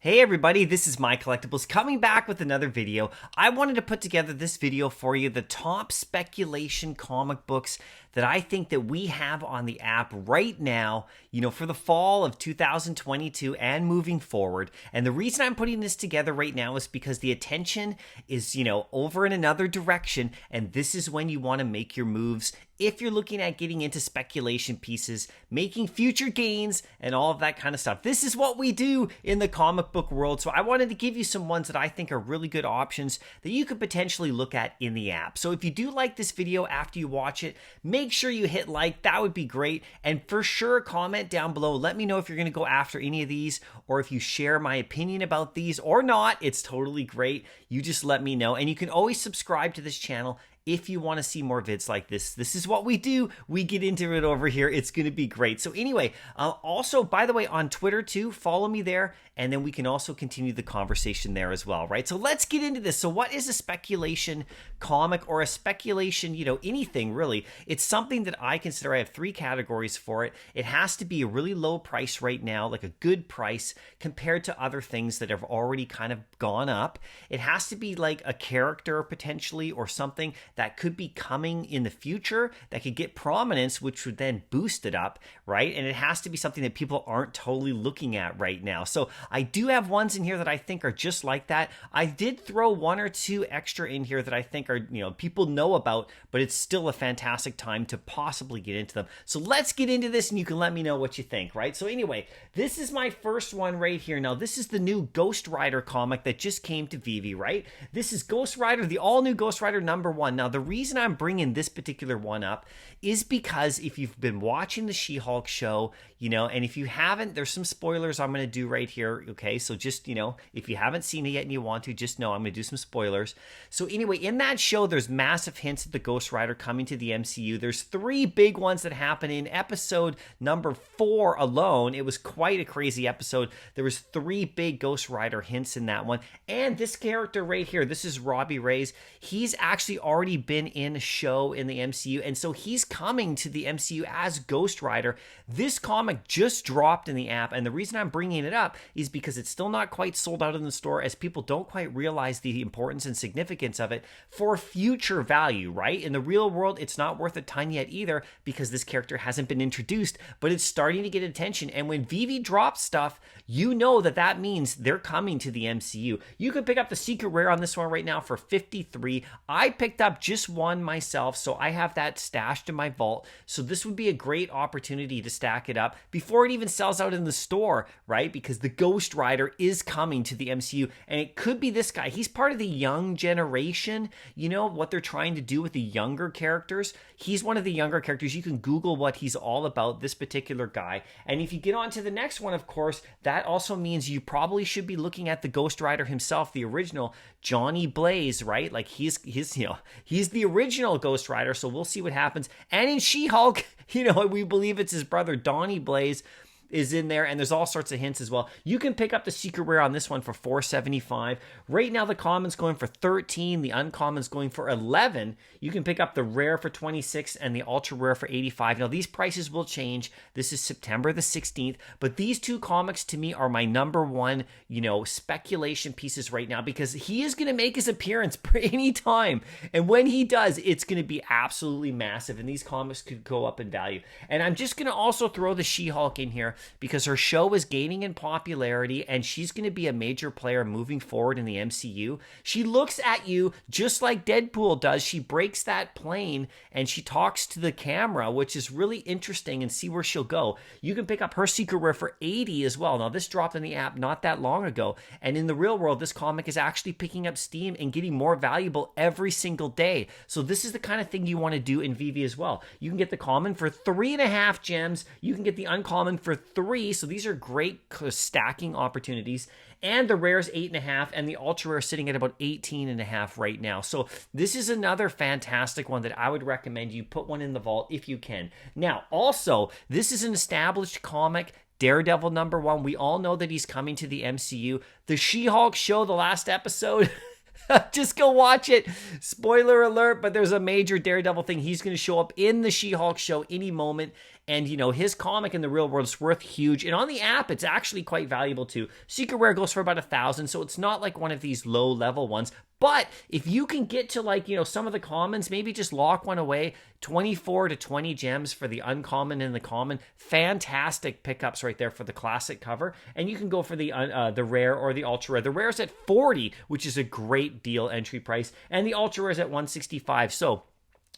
Hey everybody, this is MyCollectables coming back with another video. I wanted to put together this video for you, the top speculation comic books that I think that we have on the app right now, for the fall of 2022 and moving forward. And the reason I'm putting this together right now is because the attention is, over in another direction, and this is when you want to make your moves if you're looking at getting into speculation pieces, making future gains, and all of that kind of stuff. This is what we do in the comic book world. So I wanted to give you some ones that I think are really good options that you could potentially look at in the app. So if you do like this video after you watch it, make sure you hit like. That would be great. And for sure, comment down below. Let me know if you're going to go after any of these, or if you share my opinion about these or not. It's totally great. You just let me know. And you can always subscribe to this channel if you want to see more vids like this. This is what we do. We get into it over here. It's going to be great. So anyway, also, by the way, on Twitter too, follow me there, and then we can also continue the conversation there as well, right? So let's get into this. So what is a speculation comic, or a speculation, anything really? It's something that I consider, I have three categories for it. It has to be a really low price right now, like a good price compared to other things that have already kind of gone up. It has to be like a character potentially, or something that could be coming in the future that could get prominence, which would then boost it up, right? And it has to be something that people aren't totally looking at right now. So I do have ones in here that I think are just like that. I did throw one or two extra in here that I think are, people know about, but it's still a fantastic time to possibly get into them. So let's get into this, and you can let me know what you think, right? So anyway, this is my first one right here. Now, this is the new Ghost Rider comic that just came to Veve, right? This is Ghost Rider, the all-new Ghost Rider #1. Now, the reason I'm bringing this particular one up is because if you've been watching the She-Hulk show, and if you haven't, there's some spoilers I'm going to do right here, okay? So just, if you haven't seen it yet and you want to, just know I'm going to do some spoilers. So anyway, in that show, there's massive hints at the Ghost Rider coming to the MCU. There's three big ones that happen in episode #4 alone. It was quite a crazy episode. There was three big Ghost Rider hints in that one. And this character right here, this is Robbie Reyes. He's actually already been in a show in the MCU, and so he's coming to the MCU as Ghost Rider. This comic just dropped in the app, and the reason I'm bringing it up is because it's still not quite sold out in the store, as people don't quite realize the importance and significance of it for future value, right? In the real world, it's not worth a ton yet either, because this character hasn't been introduced, but it's starting to get attention. And when Veve drops stuff, that means they're coming to the MCU. You can pick up the secret rare on this one right now for $53. I picked up just one myself, so I have that stashed in my vault. So this would be a great opportunity to stack it up before it even sells out in the store, right? Because the Ghost Rider is coming to the MCU, and it could be this guy. He's part of the young generation, what they're trying to do with the younger characters. He's one of the younger characters. You can Google what he's all about, this particular guy. And if you get on to the next one, of course, that also means you probably should be looking at the Ghost Rider himself, the original Johnny Blaze, right? Like he's the original Ghost Rider, so we'll see what happens. And in She-Hulk, we believe it's his brother Donnie Blaze is in there, and there's all sorts of hints as well. You can pick up the secret rare on this one for $4.75. Right now, the common's going for $13. The uncommon's going for $11. You can pick up the rare for $26 and the ultra rare for $85. Now, these prices will change. This is September the 16th, but these two comics to me are my #1, speculation pieces right now, because he is going to make his appearance any time. And when he does, it's going to be absolutely massive, and these comics could go up in value. And I'm just going to also throw the She-Hulk in here, because her show is gaining in popularity, and she's going to be a major player moving forward in the MCU. She looks at you just like Deadpool does. She breaks that plane and she talks to the camera, which is really interesting, and see where she'll go. You can pick up her secret rare for $80 as well. Now, this dropped in the app not that long ago, and in the real world, this comic is actually picking up steam and getting more valuable every single day. So this is the kind of thing you want to do in Veve as well. You can get the common for 3.5 gems. You can get the uncommon for 3, so these are great stacking opportunities. And the rare is 8.5, and the ultra rare sitting at about 18.5 right now. So this is another fantastic one that I would recommend you put one in the vault if you can. Now, also, this is an established comic. Daredevil #1. We all know that he's coming to the MCU. The She-Hulk show, the last episode, just go watch it. Spoiler alert, but there's a major Daredevil thing. He's going to show up in the She-Hulk show any moment. And, you know, his comic in the real world is worth huge. And on the app, it's actually quite valuable too. Secret Rare goes for about 1,000, so it's not like one of these low level ones. But if you can get to, like, you know, some of the commons, maybe just lock one away, 24 to 20 gems for the uncommon and the common. Fantastic pickups right there for the classic cover. And you can go for the rare or the ultra rare. The rare is at 40, which is a great deal entry price. And the ultra rare is at 165. So,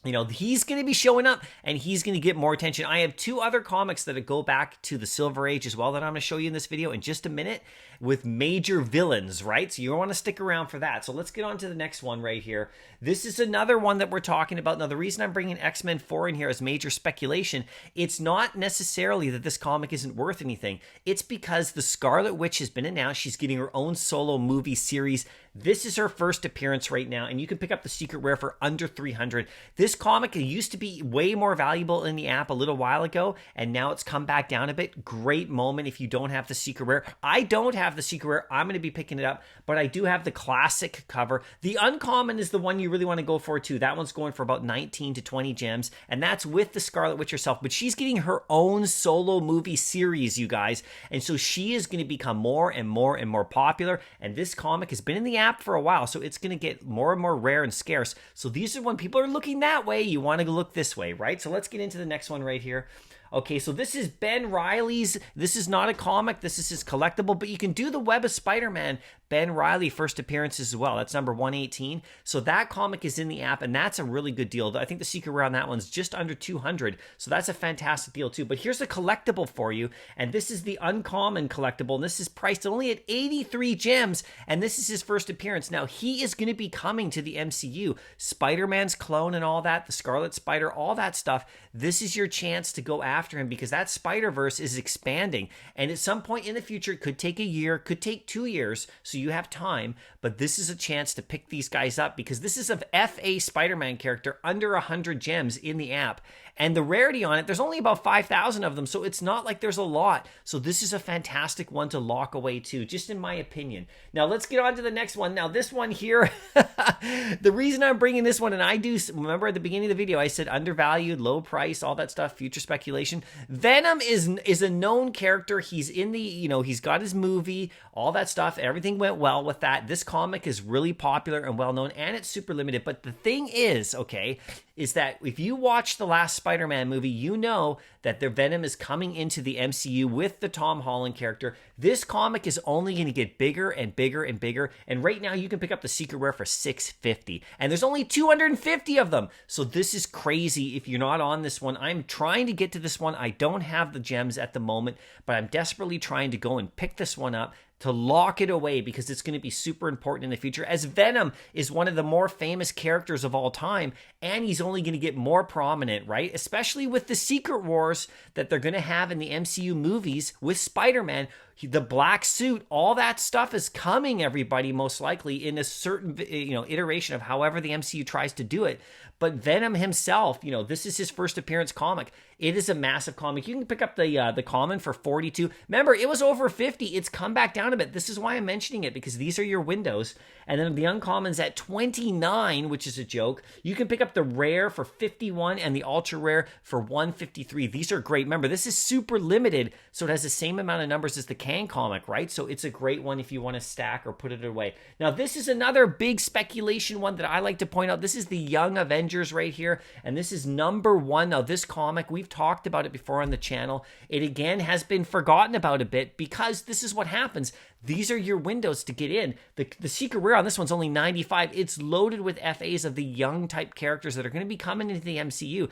you know, he's going to be showing up and he's going to get more attention. I have two other comics that go back to the Silver Age as well that I'm going to show you in this video in just a minute with major villains, right? So you want to stick around for that. So let's get on to the next one right here. This is another one that we're talking about. Now, the reason I'm bringing X-Men 4 in here as major speculation, it's not necessarily that this comic isn't worth anything. It's because the Scarlet Witch has been announced. She's getting her own solo movie series. This is her first appearance right now, and you can pick up the Secret Rare for under 300. This comic used to be way more valuable in the app a little while ago, and now it's come back down a bit. Great moment if you don't have the Secret Rare. I don't have the Secret Rare. I'm going to be picking it up, but I do have the classic cover. The uncommon is the one you really want to go for too. That one's going for about 19 to 20 gems, and that's with the Scarlet Witch herself, but she's getting her own solo movie series, you guys, and so she is going to become more and more and more popular, and this comic has been in the app for a while, so it's going to get more and more rare and scarce. So these are when people are looking that way, you want to look this way, right? So let's get into the next one right here. Okay, so this is Ben Reilly's. This is not a comic. This is his collectible, but you can do the Web of Spider-Man Ben Reilly first appearances as well. That's number 118. So that comic is in the app, and that's a really good deal. I think the Secret Rare on that one's just under 200, so that's a fantastic deal too. But here's a collectible for you, and this is the uncommon collectible, and this is priced only at 83 gems, and this is his first appearance. Now, he is going to be coming to the MCU. Spider-Man's clone and all that, the Scarlet Spider, all that stuff. This is your chance to go after him because that Spider-Verse is expanding, and at some point in the future, it could take a year, could take 2 years, so you have time, but this is a chance to pick these guys up because this is an FA Spider-Man character under 100 gems in the app. And the rarity on it, there's only about 5,000 of them, so it's not like there's a lot. So this is a fantastic one to lock away too, just in my opinion. Now let's get on to the next one. Now this one here, the reason I'm bringing this one, and I do remember at the beginning of the video, I said undervalued, low price, all that stuff, future speculation. Venom is a known character. He's in the, you know, he's got his movie, all that stuff. Everything went well with that. This comic is really popular and well known, and it's super limited. But the thing is, okay, is that if you watch the last Spider-Man movie, you know that the Venom is coming into the MCU with the Tom Holland character. This comic is only going to get bigger and bigger and bigger, and right now you can pick up the Secret Rare for $650, and there's only 250 of them, so this is crazy if you're not on this one. I'm trying to get to this one. I don't have the gems at the moment, but I'm desperately trying to go and pick this one up to lock it away because it's going to be super important in the future, as Venom is one of the more famous characters of all time, and he's only going to get more prominent, right? Especially with the Secret Wars that they're going to have in the MCU movies with Spider-Man. The black suit, all that stuff is coming, everybody, most likely in a certain, you know, iteration of however the MCU tries to do it. But Venom himself, you know, this is his first appearance comic. It is a massive comic. You can pick up the common for 42. Remember, it was over 50. It's come back down a bit. This is why I'm mentioning it, because these are your windows. And then the uncommon's at 29, which is a joke. You can pick up the rare for 51 and the ultra rare for 153. These are great. Remember, this is super limited, so it has the same amount of numbers as the Kang comic, right? So it's a great one if you want to stack or put it away. Now, this is another big speculation one that I like to point out. This is the Young Avengers right here, and this is number 1. Now, this comic, we've talked about it before on the channel. It again has been forgotten about a bit because this is what happens. These are your windows to get in. The Secret Rare on this one's only 95. It's loaded with FAs of the young type characters that are going to be coming into the MCU.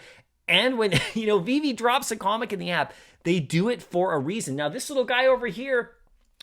And when, you know, Veve drops a comic in the app, they do it for a reason. Now, this little guy over here,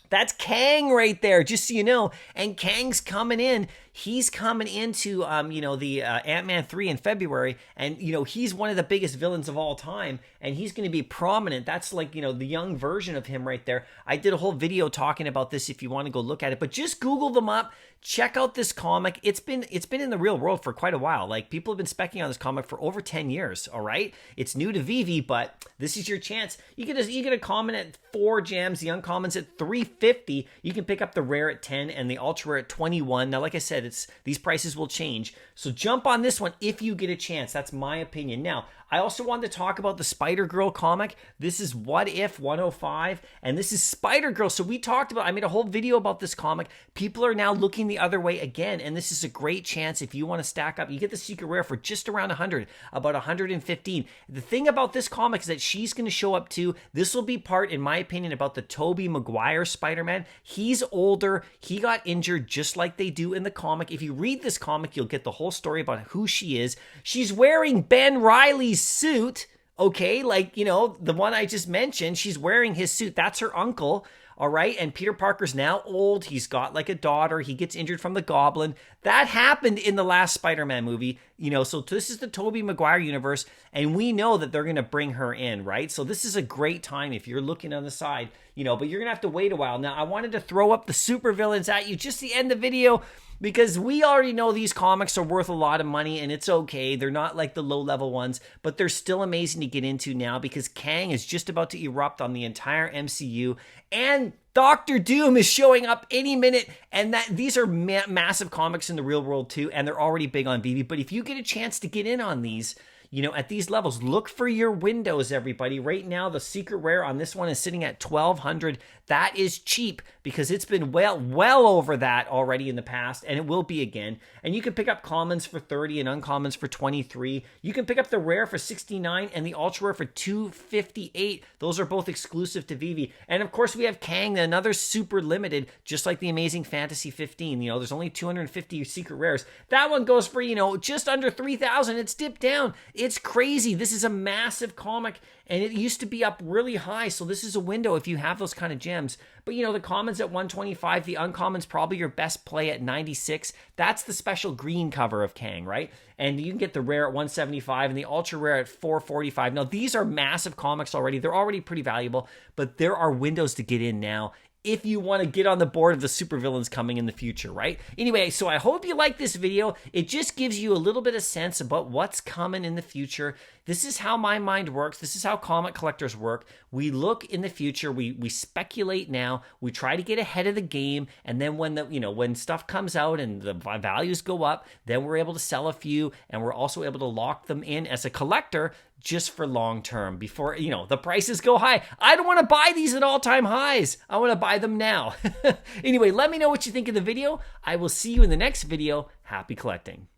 that's Kang right there, just so you know. And Kang's coming in. He's coming into, you know, the Ant-Man 3 in February. And, you know, he's one of the biggest villains of all time. And he's going to be prominent. That's like, you know, the young version of him right there. I did a whole video talking about this if you want to go look at it. But just Google them up. Check out this comic. It's been in the real world for quite a while. Like, people have been specking on this comic for over 10 years, all right? It's new to Veve, but this is your chance. You get a common at 4 gems, the uncommon's at 350. You can pick up the rare at 10 and the ultra rare at 21. Now, like I said, these prices will change. So jump on this one if you get a chance. That's my opinion. Now, I also wanted to talk about the Spider-Girl comic. This is What If 105, and this is Spider-Girl. So we talked about, I made a whole video about this comic. People are now looking the other way again, and this is a great chance if you want to stack up. You get the secret rare for just around 100, about 115. The thing about this comic is that she's going to show up too. This will be part, in my opinion, about the Tobey Maguire Spider-Man. He's older. He got injured just like they do in the comic. If you read this comic, you'll get the whole story about who she is. She's wearing Ben Reilly's suit, okay? Like, you know, the one I just mentioned, she's wearing his suit. That's her uncle. All right, and Peter Parker's now old. He's got like a daughter. He gets injured from the Goblin. That happened in the last Spider-Man movie, you know, so this is the Tobey Maguire universe, and we know that they're going to bring her in, right? So this is a great time if you're looking on the side, you know, but you're going to have to wait a while. Now, I wanted to throw up the supervillains at you just to end the video, because we already know these comics are worth a lot of money, and it's okay. They're not like the low-level ones, but they're still amazing to get into now because Kang is just about to erupt on the entire MCU, and Doctor Doom is showing up any minute, and that these are massive comics in the real world too, and they're already big on Veve. But if you get a chance to get in on these, you know, at these levels, look for your windows, everybody. Right now, the secret rare on this one is sitting at 1,200. That is cheap because it's been well over that already in the past, and it will be again. And you can pick up commons for 30 and uncommons for 23. You can pick up the rare for 69 and the ultra rare for 258. Those are both exclusive to Veve. And of course, we have Kang, another super limited, just like the Amazing Fantasy 15. You know, there's only 250 secret rares. That one goes for, you know, just under 3,000. It's dipped down. It's crazy. This is a massive comic, and it used to be up really high, so this is a window if you have those kind of gems. But, you know, the commons at 125, the uncommons probably your best play at 96. That's the special green cover of Kang, right? And you can get the rare at 175 and the ultra rare at 445. Now, these are massive comics already. They're already pretty valuable, but there are windows to get in now if you want to get on the board of the supervillains coming in the future, right? Anyway, so I hope you like this video. It just gives you a little bit of sense about what's coming in the future. This is how my mind works. This is how comic collectors work. We look in the future. We speculate now. We try to get ahead of the game, and then when when stuff comes out and the values go up, then we're able to sell a few, and we're also able to lock them in as a collector just for long term before, you know, the prices go high. I don't want to buy these at all-time highs. I want to buy them now. Anyway, let me know what you think of the video. I will see you in the next video. Happy collecting.